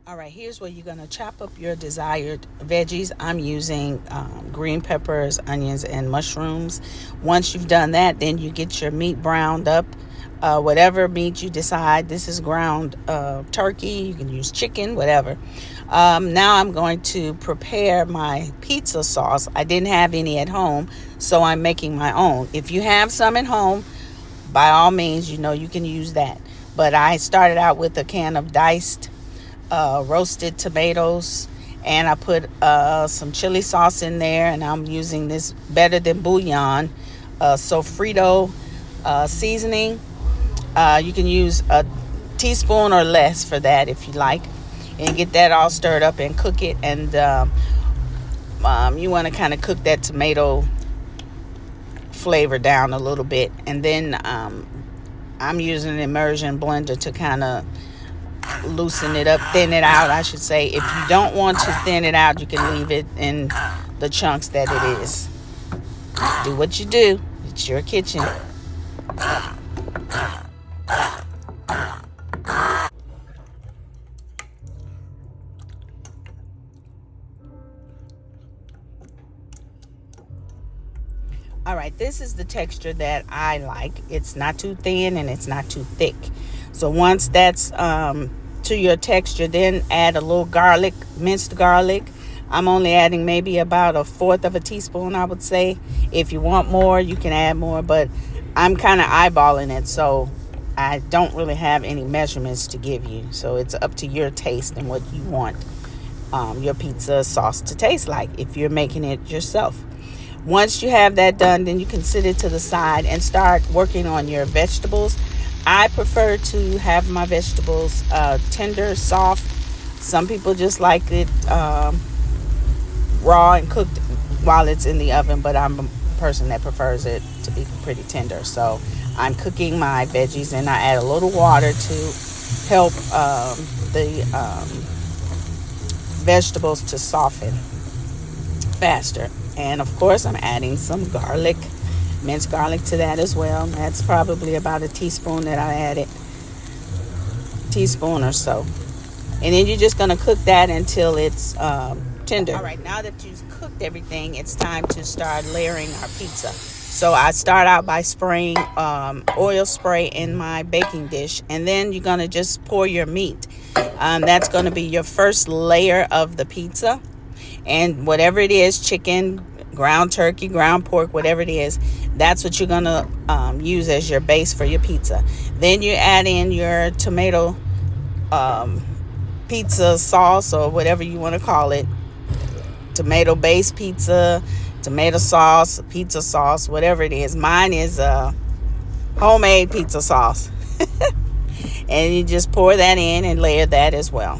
All right, here's where you're going to chop up your desired veggies. I'm using green peppers, onions, and mushrooms. Once you've done that, then you get your meat browned up. Whatever meat you decide. This is ground turkey. You can use chicken, whatever. Now I'm going to prepare my pizza sauce. I didn't have any at home, so I'm making my own. If you have some at home, by all means, you can use that. But I started out with a can of diced roasted tomatoes, and I put some chili sauce in there, and I'm using this Better Than Bouillon Sofrito seasoning. You can use a teaspoon or less for that if you like, and get that all stirred up and cook it. And you want to kind of cook that tomato flavor down a little bit, and then I'm using an immersion blender to kind of loosen it up, thin it out, I should say. If you don't want to thin it out, you can leave it in the chunks that it is. Do what you do. It's your kitchen. All right, this is the texture that I like. It's not too thin and it's not too thick. So once that's to your texture, then add a little garlic, minced garlic. I'm only adding maybe about 1/4 of a teaspoon, I would say. If you want more, you can add more, but I'm kind of eyeballing it, so I don't really have any measurements to give you. So it's up to your taste and what you want your pizza sauce to taste like if you're making it yourself. Once you have that done, then you can set it to the side and start working on your vegetables. I prefer to have my vegetables tender, soft. Some people just like it raw and cooked while it's in the oven, but I'm a person that prefers it to be pretty tender. So I'm cooking my veggies, and I add a little water to help the vegetables to soften faster. And of course, I'm adding some garlic, minced garlic, to that as well. That's probably about a teaspoon that I added, teaspoon or so. And then you're just going to cook that until it's tender. All right, now that you've cooked everything, it's time to start layering our pizza. So I start out by spraying oil spray in my baking dish, and then you're going to just pour your meat. That's going to be your first layer of the pizza. And whatever it is, chicken, ground turkey, ground pork, whatever it is, that's what you're going to use as your base for your pizza. Then you add in your tomato pizza sauce, or whatever you want to call it. Tomato based pizza, tomato sauce, pizza sauce, whatever it is. Mine is homemade pizza sauce. And you just pour that in and layer that as well.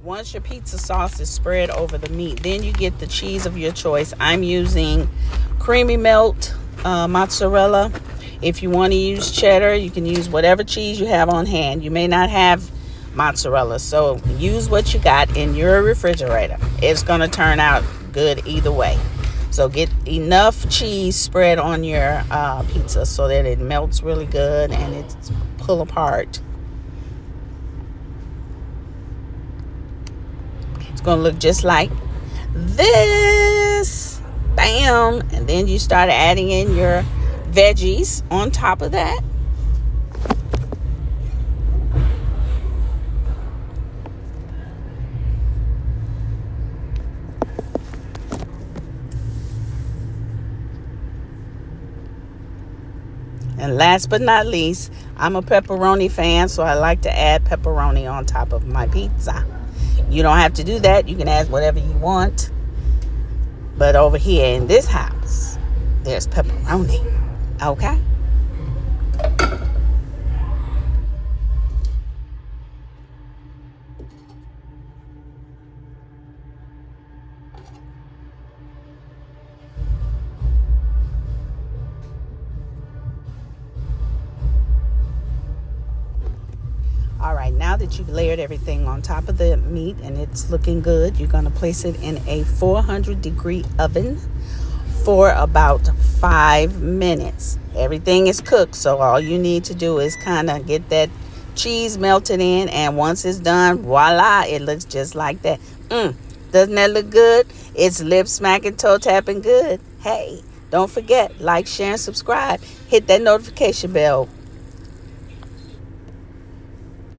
Once your pizza sauce is spread over the meat, then you get the cheese of your choice. I'm using creamy melt mozzarella. If you want to use cheddar, you can use whatever cheese you have on hand. You may not have mozzarella, so use what you got in your refrigerator. It's going to turn out good either way. So get enough cheese spread on your pizza so that it melts really good and it's pull apart. Gonna look just like this. Bam. And then you start adding in your veggies on top of that. And last but not least, I'm a pepperoni fan, so I like to add pepperoni on top of my pizza. You don't have to do that. You can add whatever you want. But over here in this house, there's pepperoni. Okay? All right, now that you've layered everything on top of the meat and it's looking good, you're going to place it in a 400-degree oven for about 5 minutes. Everything is cooked, so all you need to do is kind of get that cheese melted in, and once it's done, voila, it looks just like that. Doesn't that look good? It's lip smacking, toe tapping good. Hey, don't forget, like, share, and subscribe. Hit that notification bell.